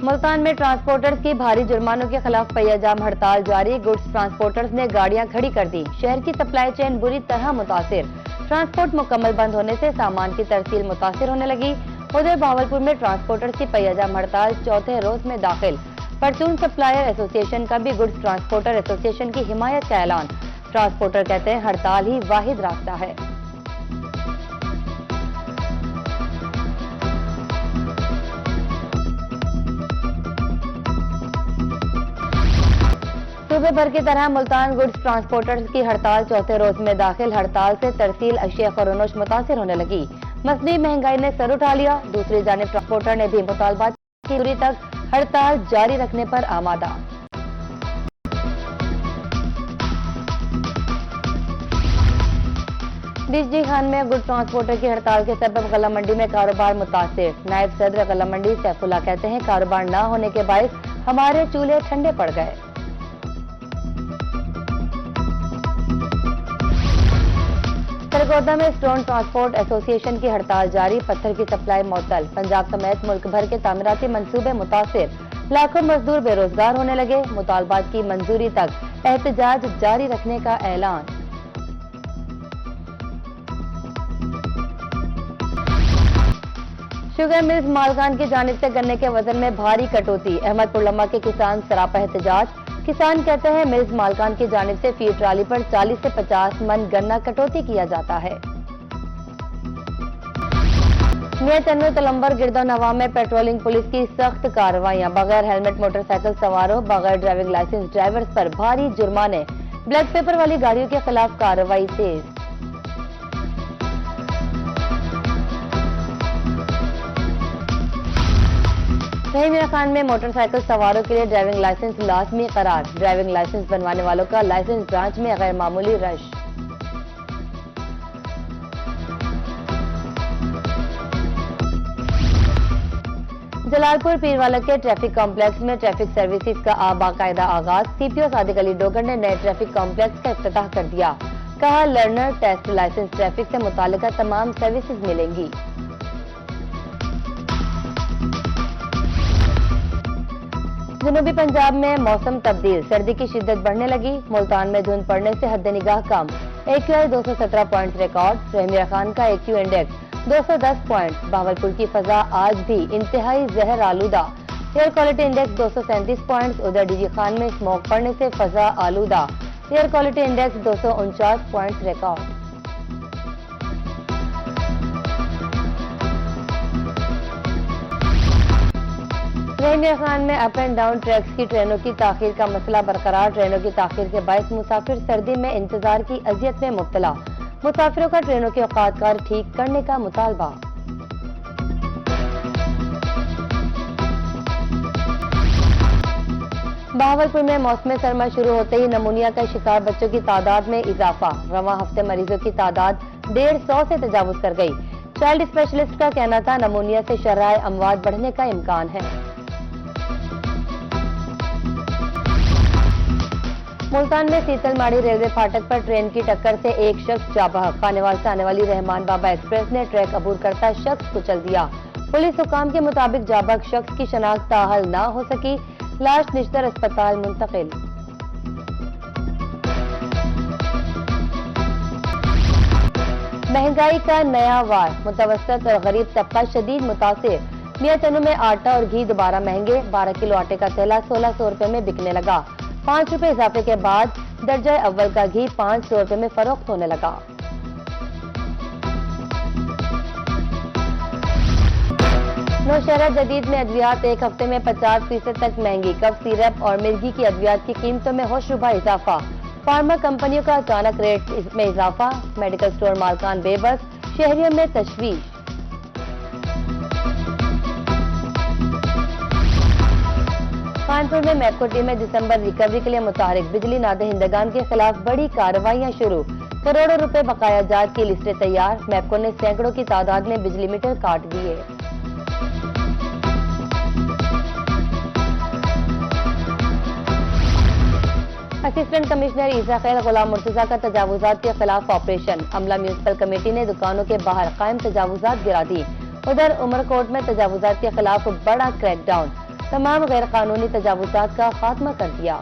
मुल्तान में ट्रांसपोर्टर्स की भारी जुर्मानों के खिलाफ पहिया जाम हड़ताल जारी। गुड्स ट्रांसपोर्टर्स ने गाड़ियां खड़ी कर दी। शहर की सप्लाई चेन बुरी तरह मुतासिर। ट्रांसपोर्ट मुकम्मल बंद होने से सामान की तरसील मुतासिर होने लगी। उधर भावलपुर में ट्रांसपोर्टर्स की पहिया जाम हड़ताल चौथे रोज में दाखिल। परचून सप्लायर एसोसिएशन का भी गुड्स ट्रांसपोर्टर एसोसिएशन की हिमायत का ऐलान। ट्रांसपोर्टर कहते हैं हड़ताल ही वाहिद रास्ता है। सूबे भर की तरह मुल्तान गुड्स ट्रांसपोर्टर्स की हड़ताल चौथे रोज में दाखिल। हड़ताल से तरसील अशिया खरोनोश मुतासिर होने लगी। मसनी महंगाई ने सर उठा लिया। दूसरी जानिब ट्रांसपोर्टर ने भी मुतालबात की दूरी तक हड़ताल जारी रखने पर आमादा। बिजली खान में गुड ट्रांसपोर्टर की हड़ताल के सबब गला मंडी में कारोबार मुतासिर। नायब सदर गला मंडी सैफुल्ला कहते हैं कारोबार न होने के बायस हमारे चूल्हे ठंडे पड़ गए। सरगोदा में स्टोन ट्रांसपोर्ट एसोसिएशन की हड़ताल जारी। पत्थर की सप्लाई मअतल। पंजाब समेत मुल्क भर के तामीराती मंसूबे मुतासिर। लाखों मजदूर बेरोजगार होने लगे। मुतालबात की मंजूरी तक एहतजाज जारी रखने का ऐलान। शुगर मिल्स मालकान की जानिब से गन्ने के वजन में भारी कटौती। अहमदपुर लम्मा के किसान सरापा एहतजाज। किसान कहते हैं मिल्स मालकान की जानिब से फी ट्राली पर 40 से 50 मन गन्ना कटौती किया जाता है। मियां चन्नू तलंबर गिरदो नवा में पेट्रोलिंग पुलिस की सख्त कार्रवाइयां। बगैर हेलमेट मोटरसाइकिल सवारों, बगैर ड्राइविंग लाइसेंस ड्राइवर्स पर भारी जुर्माने। ब्लैक पेपर वाली गाड़ियों के खिलाफ कार्रवाई तेज। रहीमिया खान में मोटरसाइकिल सवारों के लिए ड्राइविंग लाइसेंस लाजमी करार। ड्राइविंग लाइसेंस बनवाने वालों का लाइसेंस ब्रांच में गैर मामूली रश। जलालपुर पीरवाला के ट्रैफिक कॉम्प्लेक्स में ट्रैफिक सर्विसेज का बाकायदा आगाज। सीपीओ सादिक अली डोगर ने नए ट्रैफिक कॉम्प्लेक्स का इफ्तिताह कर दिया। कहा लर्नर टेस्ट लाइसेंस ट्रैफिक से मुताल्लिका तमाम सर्विसेज मिलेंगी। जनूबी पंजाब में मौसम तब्दील। सर्दी की शिद्दत बढ़ने लगी। मुल्तान में धुंध पड़ने से हद निगाह कम। AQI 217 point record. Rahimiya Khan का AQ इंडेक्स 210 पॉइंट। भावलपुर की फजा आज भी इंतहाई जहर आलूदा। Air quality index 237 point. उधर डीजी खान में स्मोक पड़ने से फजा आलूदा। Air quality index 249 point record. Rahimiya Khan में अप एंड डाउन ट्रैक्स की ट्रेनों की ताखीर का मसला बरकरार। ट्रेनों की ताखीर के बायस मुसाफिर सर्दी में इंतजार की अजियत में मुब्तला। मुसाफिरों का ट्रेनों के औकातकार ठीक करने का मुतालबा। बहावलपुर में मौसम सरमा शुरू होते ही नमूनिया का शिकार बच्चों की तादाद में इजाफा। रवां हफ्ते मरीजों की तादाद 150 से तजावुज कर गई। चाइल्ड स्पेशलिस्ट का कहना था नमूनिया से शराय अमवात बढ़ने का इम्कान है। मुल्तान में सीतलमाड़ी रेलवे फाटक पर ट्रेन की टक्कर से एक शख्स जाबहक। खानेवाल से आने वाली रहमान बाबा एक्सप्रेस ने ट्रैक अबूर करता शख्स कुचल दिया। पुलिस हुकाम के मुताबिक जाबहक शख्स की शनाख्त ताहल न हो सकी। लाश निश्तर अस्पताल मुंतकिल। महंगाई का नया वार। मुतवस्सत और गरीब तबका शदीद मुतासिर। मियां चन्नू में आटा और घी दोबारा महंगे। 12 किलो आटे का थैला 1600 रुपए में बिकने लगा। 5 रुपए इजाफे के बाद दर्जा अव्वल का घी 500 रुपए में फरोख्त होने लगा। नौशहरा जदीद में अद्वियात एक हफ्ते में 50% तक महंगी। कफ सिरप और मिर्गी की अद्वियात की कीमतों में होशरुबा इजाफा। फार्मा कंपनियों का अचानक रेट में इजाफा। मेडिकल स्टोर मालकान बेबस। शहरियों में तशवीश। कानपुर में मैपको टीम में दिसंबर रिकवरी के लिए मुतारिक। बिजली नादहिंदगान के खिलाफ बड़ी कार्रवाइयां शुरू। करोड़ों रुपए बकाया जात की लिस्टें तैयार। मैपको ने सैकड़ों की तादाद में बिजली मीटर काट दिए। असिस्टेंट कमिश्नर ईसा खैर गुलाम मुर्तजा का तजावुजात के खिलाफ ऑपरेशन। अमला म्यूनिसिपल कमेटी ने दुकानों के बाहर कायम तजावुजात गिरा दी। उधर उमरकोट में तजावुजात के खिलाफ बड़ा क्रैकडाउन। तमाम गैर कानूनी तजावुजात का खात्मा कर दिया।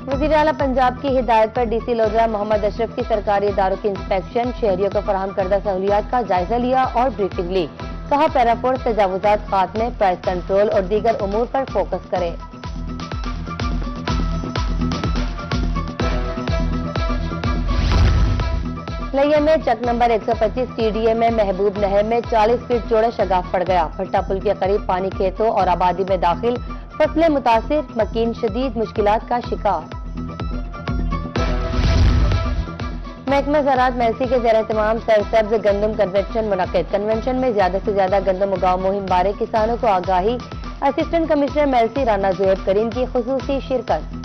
वज़ीर आला पंजाब की हिदायत पर डीसी लोधरा मोहम्मद अशरफ की सरकारी इदारों की इंस्पेक्शन, शहरियों को फराहम करदा सहूलियात का जायजा लिया और ब्रीफिंग ली। कहा पैरापोर्ट तजावुजात खात्मे, प्राइस कंट्रोल और दीगर उमूर पर फोकस करे। लैया में चक नंबर 125 TDA में महबूब नहर में 40 फीट चौड़ा शगाफ पड़ गया। भट्टा पुल के करीब पानी खेतों और आबादी में दाखिल, फसलें मुतासिर, मकीन शदीद मुश्किलात का शिकार। महकमा ज़राअत मेलसी के ज़ेर एहतमाम सरसब्ज गंदम कन्वेंशन मुनक़िद। कन्वेंशन में ज्यादा से ज्यादा गंदम उगाओ मुहिम बारे किसानों को आगाही। असिस्टेंट कमिश्नर मेलसी राना ज़ुहैब करीम की खुसूसी शिरकत।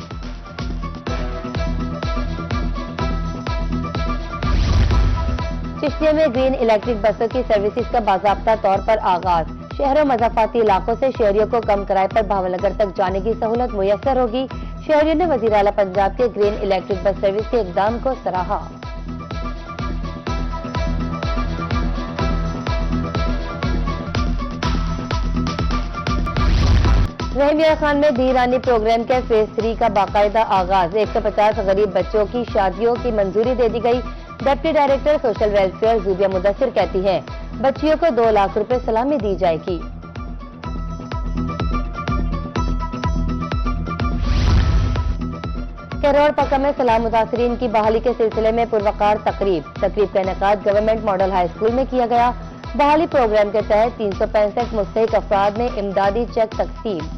चिश्तिया में ग्रीन इलेक्ट्रिक बसों की सर्विसेज का बाज़ाब्ता तौर पर आगाज। शहरों मज़ाफ़ाती इलाकों से शहरियों को कम किराए पर भावनगर तक जाने की सहूलत मुयस्सर होगी। शहरियों ने वज़ीर आला पंजाब के ग्रीन इलेक्ट्रिक बस सर्विस के इक़दाम को सराहा। रहमिया खान में धीरानी प्रोग्राम के फेज 3 का बाकायदा आगाज। 150 गरीब बच्चों की शादियों की मंजूरी दे दी गई। Deputy director social welfare Zubia Mudassir कहती हैं, बच्चियों को 2 लाख रुपए सलामी दी जाएगी। कैरोर पक्का में सलाम मुतासरीन की बहाली के सिलसिले में पुरवकार तकरीब का इनेकाद गवर्नमेंट मॉडल हाई स्कूल में किया गया। बहाली प्रोग्राम के तहत 365 मुस्तहिक अफराद में इमदादी चेक तकसीम।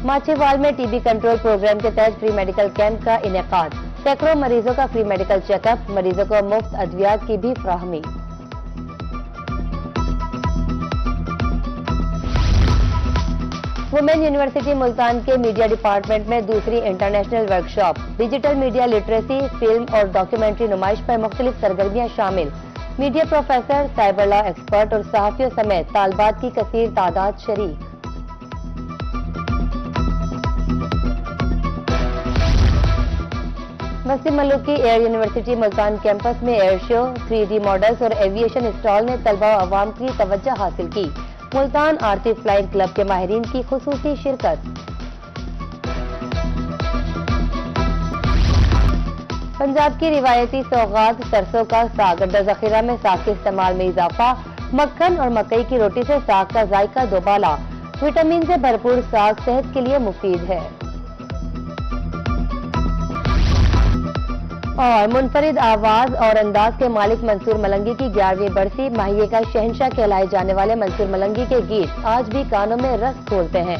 माछीवाल में टीबी कंट्रोल प्रोग्राम के तहत फ्री मेडिकल कैंप का इनेकाद। सैकड़ों मरीजों का फ्री मेडिकल चेकअप, मरीजों को मुफ्त अद्वियात की भी फराहमी। वुमेन यूनिवर्सिटी मुल्तान के मीडिया डिपार्टमेंट में दूसरी international workshop. Digital media literacy, film और डॉक्यूमेंट्री नुमाइश पर मुख्तलिफ सरगर्मियां शामिल। Media professor, cyber law expert और सहाफियों समेत तालबात की कसीर तादाद शरीक। मसीह मलूक की एयर यूनिवर्सिटी मुल्तान कैंपस में एयर शो, 3D मॉडल्स और एविएशन स्टॉल ने तलबा और अवाम की तवज्जो हासिल की। मुल्तान आरती फ्लाइंग क्लब के माहिरीन की खुसूसी शिरकत। पंजाब की रिवायती सौगात सरसों का साग। अड्डा जखीरा में साग के इस्तेमाल में इजाफा। मक्खन और मकई की रोटी से साग का जायका दोबाला। विटामिन से भरपूर साग सेहत के लिए मुफीद है। और मुनफरिद आवाज और अंदाज के मालिक मंसूर मलंगी की 11वीं बरसी। माहिए का शहंशाह कहलाए जाने वाले मंसूर मलंगी के गीत आज भी कानों में रस घोलते हैं।